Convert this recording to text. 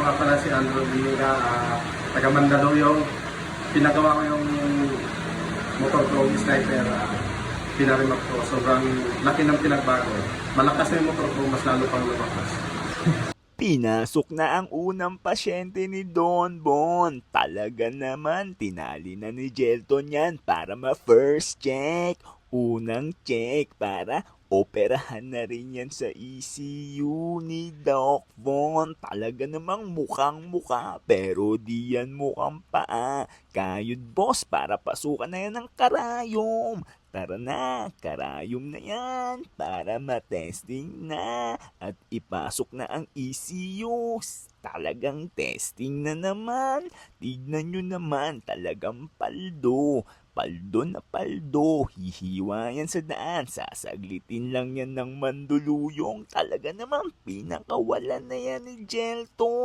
nga pala si Andrew Villa, taga Mandaluyong. Pinagawa ko yung motor ko, sniper, pinarimak ko. Sobrang laki ng pinagbago. Malakas na yung motor ko, mas lalo pang lumakas. Pinasok na ang unang pasyente ni Don Bon. Talaga naman, tinali na ni Jelton yan para ma-first check. Unang check para operahan na rin yan sa ECU ni Doc Von. Talaga namang mukhang mukha pero di yan mukhang paa. Kayod boss para pasukan na yan ng karayom. Tara na, karayom na yan para matesting na at ipasok na ang ECU. Talagang testing na naman. Tignan nyo naman, talagang paldo. Paldo na paldo, hihiwa yan sa daan, sasaglitin lang yan ng manduluyong. Talaga naman, pinakawalan na yan ni Jelton.